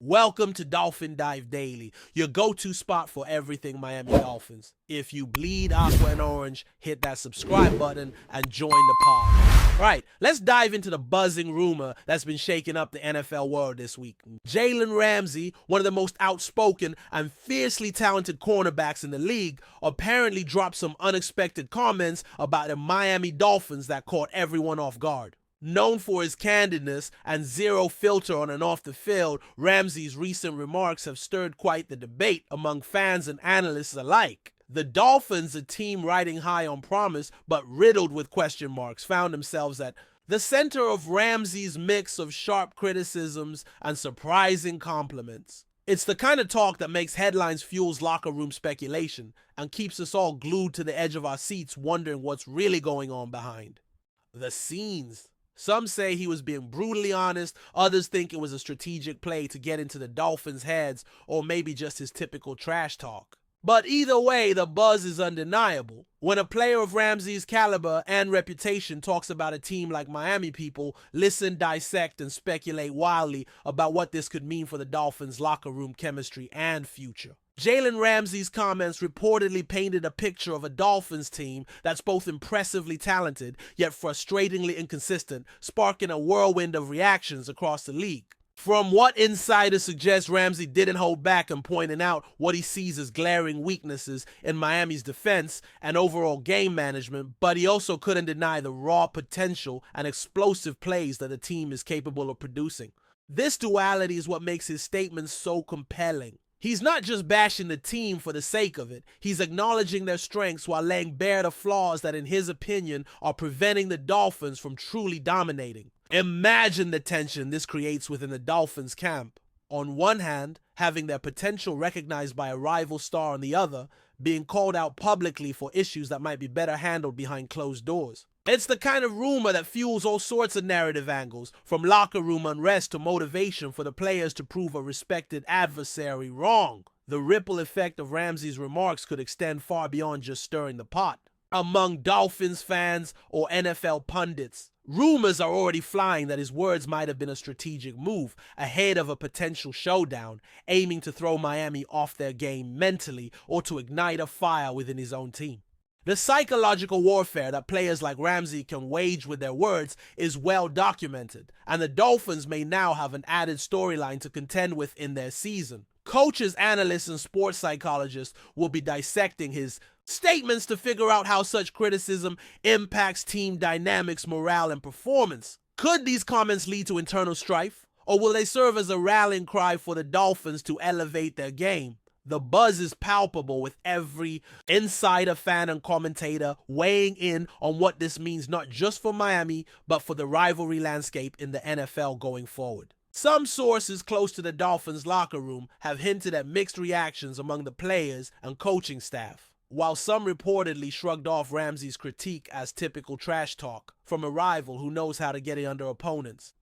Welcome to Dolphin Dive Daily, your go-to spot for everything Miami Dolphins. If you bleed aqua and orange, hit that subscribe button and join the pod. Right, let's dive into the buzzing rumor that's been shaking up the NFL world this week. JALEN RAMSEY, one of the most outspoken and fiercely talented cornerbacks in the league, apparently dropped some unexpected comments about the Miami Dolphins that caught everyone off guard. Known for his candidness and zero filter on and off the field, Ramsey's recent remarks have stirred quite the debate among fans and analysts alike. The Dolphins, a team riding high on promise but riddled with question marks, found themselves at the center of Ramsey's mix of sharp criticisms and surprising compliments. It's the kind of talk that makes headlines, fuels locker room speculation, and keeps us all glued to the edge of our seats wondering what's really going on behind the scenes. Some say he was being brutally honest, others think it was a strategic play to get into the Dolphins' heads, or maybe just his typical trash talk. But either way, the buzz is undeniable. When a player of Ramsey's caliber and reputation talks about a team like Miami, people listen, dissect, and speculate wildly about what this could mean for the Dolphins' locker room chemistry and future. JALEN RAMSEY's comments reportedly painted a picture of a Dolphins team that's both impressively talented yet frustratingly inconsistent, sparking a whirlwind of reactions across the league. From what insiders suggest, Ramsey didn't hold back in pointing out what he sees as glaring weaknesses in Miami's defense and overall game management, but he also couldn't deny the raw potential and explosive plays that the team is capable of producing. This duality is what makes his statements so compelling. He's not just bashing the team for the sake of it, he's acknowledging their strengths while laying bare the flaws that in his opinion are preventing the Dolphins from truly dominating. Imagine the tension this creates within the Dolphins camp. On one hand, having their potential recognized by a rival star on the other, being called out publicly for issues that might be better handled behind closed doors. It's the kind of rumor that fuels all sorts of narrative angles, from locker room unrest to motivation for the players to prove a respected adversary wrong. The ripple effect of Ramsey's remarks could extend far beyond just stirring the pot. Among Dolphins fans or NFL pundits, rumors are already flying that his words might have been a strategic move ahead of a potential showdown, aiming to throw Miami off their game mentally or to ignite a fire within his own team. The psychological warfare that players like Ramsey can wage with their words is well documented, and the Dolphins may now have an added storyline to contend with in their season. Coaches, analysts, and sports psychologists will be dissecting his statements to figure out how such criticism impacts team dynamics, morale, and performance. Could these comments lead to internal strife, or will they serve as a rallying cry for the Dolphins to elevate their game? The buzz is palpable, with every insider, fan, and commentator weighing in on what this means not just for Miami, but for the rivalry landscape in the NFL going forward. Some sources close to the Dolphins locker room have hinted at mixed reactions among the players and coaching staff, while some reportedly shrugged off Ramsey's critique as typical trash talk from a rival who knows how to get it under opponents.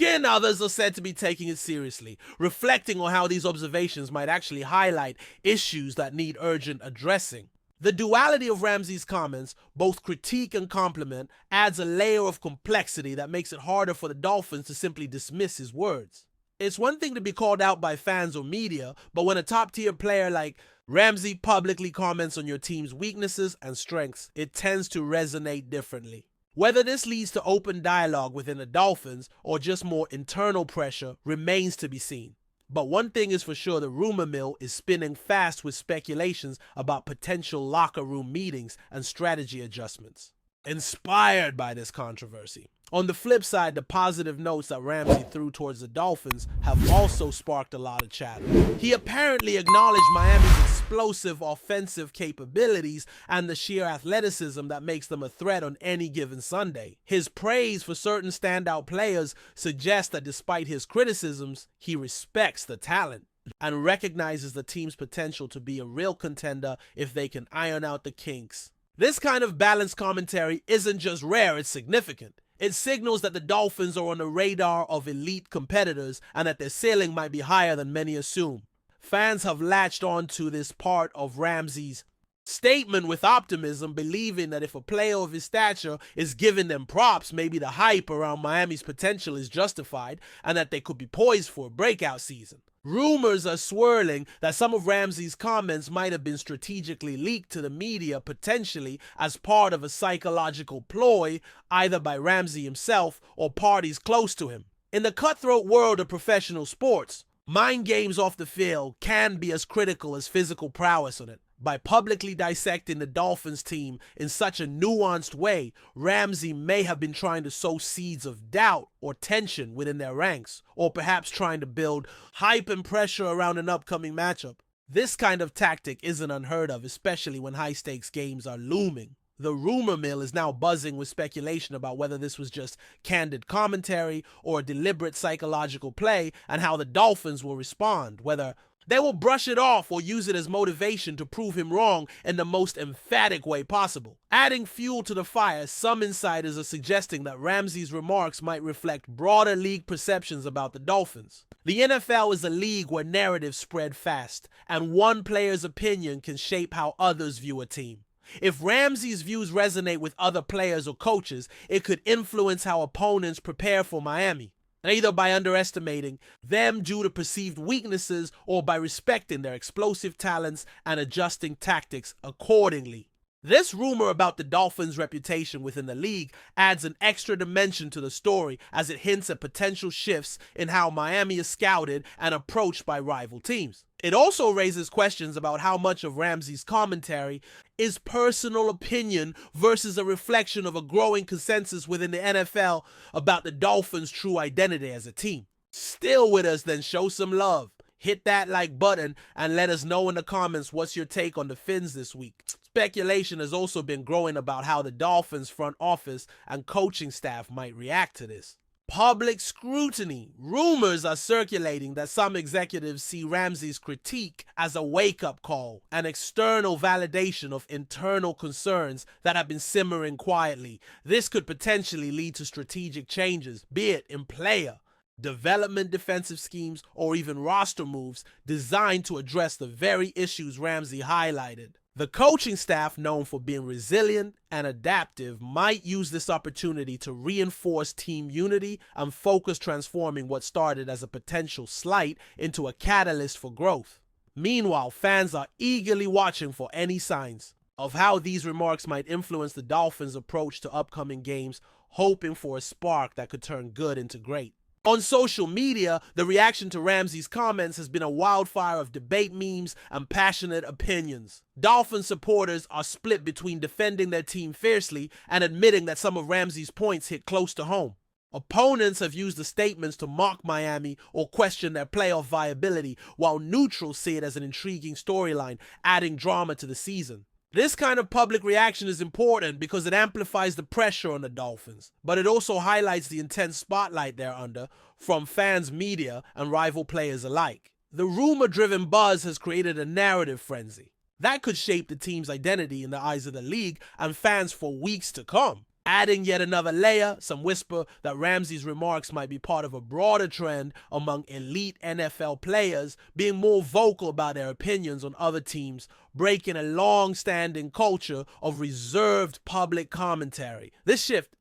Others are said to be taking it seriously, reflecting on how these observations might actually highlight issues that need urgent addressing. The duality of Ramsey's comments, both critique and compliment, adds a layer of complexity that makes it harder for the Dolphins to simply dismiss his words. It's one thing to be called out by fans or media, but when a top-tier player like Ramsey publicly comments on your team's weaknesses and strengths, it tends to resonate differently. Whether this leads to open dialogue within the Dolphins or just more internal pressure remains to be seen. But one thing is for sure, the rumor mill is spinning fast with speculations about potential locker room meetings and strategy adjustments inspired by this controversy. On the flip side, the positive notes that Ramsey threw towards the Dolphins have also sparked a lot of chatter. He apparently acknowledged Miami's explosive offensive capabilities and the sheer athleticism that makes them a threat on any given Sunday. His praise for certain standout players suggests that despite his criticisms, he respects the talent and recognizes the team's potential to be a real contender if they can iron out the kinks. This kind of balanced commentary isn't just rare, it's significant. It signals that the Dolphins are on the radar of elite competitors and that their ceiling might be higher than many assume. Fans have latched on to this part of Ramsey's statement with optimism, believing that if a player of his stature is giving them props, maybe the hype around Miami's potential is justified and that they could be poised for a breakout season. Rumors are swirling that some of RAMSEY's comments might have been strategically leaked to the media, potentially as part of a psychological ploy, either by RAMSEY himself or parties close to him. In the cutthroat world of professional sports, mind games off the field can be as critical as physical prowess on it. By publicly dissecting the Dolphins team in such a nuanced way, RAMSEY may have been trying to sow seeds of doubt or tension within their ranks, or perhaps trying to build hype and pressure around an upcoming matchup. This kind of tactic isn't unheard of, especially when high-stakes games are looming. The rumor mill is now buzzing with speculation about whether this was just candid commentary or a deliberate psychological play, and how the Dolphins will respond, whether they will brush it off or use it as motivation to prove him wrong in the most emphatic way possible. Adding fuel to the fire, some insiders are suggesting that RAMSEY's remarks might reflect broader league perceptions about the Dolphins. The NFL is a league where narratives spread fast, and one player's opinion can shape how others view a team. If RAMSEY's views resonate with other players or coaches, it could influence how opponents prepare for Miami, either by underestimating them due to perceived weaknesses or by respecting their explosive talents and adjusting tactics accordingly. This rumor about the Dolphins' reputation within the league adds an extra dimension to the story, as it hints at potential shifts in how Miami is scouted and approached by rival teams. It also raises questions about how much of RAMSEY's commentary is personal opinion versus a reflection of a growing consensus within the NFL about the Dolphins' true identity as a team. Still with us? Then show some love. Hit that like button and let us know in the comments what's your take on the Fins this week. Speculation has also been growing about how the Dolphins' front office and coaching staff might react to this. Public scrutiny. Rumors are circulating that some executives see RAMSEY's critique as a wake-up call, an external validation of internal concerns that have been simmering quietly. This could potentially lead to strategic changes, be it in player, development, defensive schemes, or even roster moves designed to address the very issues RAMSEY highlighted. The coaching staff, known for being resilient and adaptive, might use this opportunity to reinforce team unity and focus transforming what started as a potential slight into a catalyst for growth. Meanwhile, fans are eagerly watching for any signs of how these remarks might influence the Dolphins' approach to upcoming games, hoping for a spark that could turn good into great. On social media, the reaction to RAMSEY's comments has been a wildfire of debate memes and passionate opinions. Dolphin supporters are split between defending their team fiercely and admitting that some of RAMSEY's points hit close to home. Opponents have used the statements to mock Miami or question their playoff viability, while neutrals see it as an intriguing storyline, adding drama to the season. This kind of public reaction is important because it amplifies the pressure on the Dolphins, but it also highlights the intense spotlight they're under from fans, media, and rival players alike. The rumor-driven buzz has created a narrative frenzy that could shape the team's identity in the eyes of the league and fans for weeks to come. Adding yet another layer, some whisper that RAMSEY's remarks might be part of a broader trend among elite NFL players being more vocal about their opinions on other teams, breaking a long-standing culture of reserved public commentary. This shift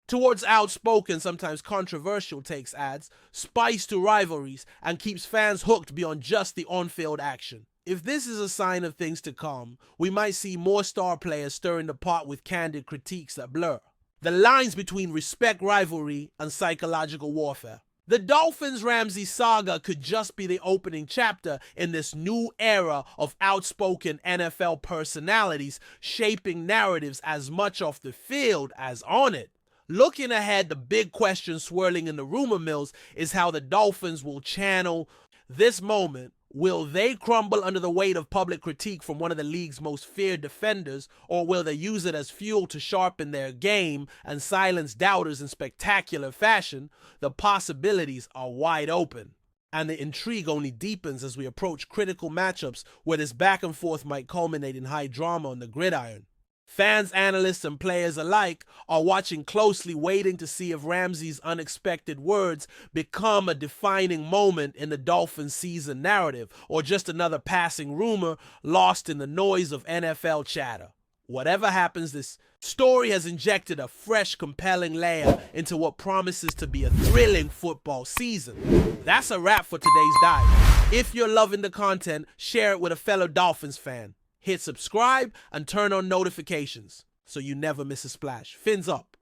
towards outspoken, sometimes controversial takes adds spice to rivalries and keeps fans hooked beyond just the on-field action. If this is a sign of things to come, we might see more star players stirring the pot with candid critiques that blur the lines between respect rivalry and psychological warfare. The Dolphins-RAMSEY saga could just be the opening chapter in this new era of outspoken NFL personalities shaping narratives as much off the field as on it. Looking ahead, the big question swirling in the rumor mills is how the Dolphins will channel this moment. Will they crumble under the weight of public critique from one of the league's most feared defenders, or will they use it as fuel to sharpen their game and silence doubters in spectacular fashion? The possibilities are wide open, and the intrigue only deepens as we approach critical matchups where this back and forth might culminate in high drama on the gridiron. Fans, analysts, and players alike are watching closely, waiting to see if Ramsey's unexpected words become a defining moment in the Dolphins season narrative, or just another passing rumor lost in the noise of NFL chatter. Whatever happens, this story has injected a fresh, compelling layer into what promises to be a thrilling football season. That's a wrap for today's dive. If you're loving the content, share it with a fellow Dolphins fan. Hit subscribe and turn on notifications so you never miss a splash. Fins up.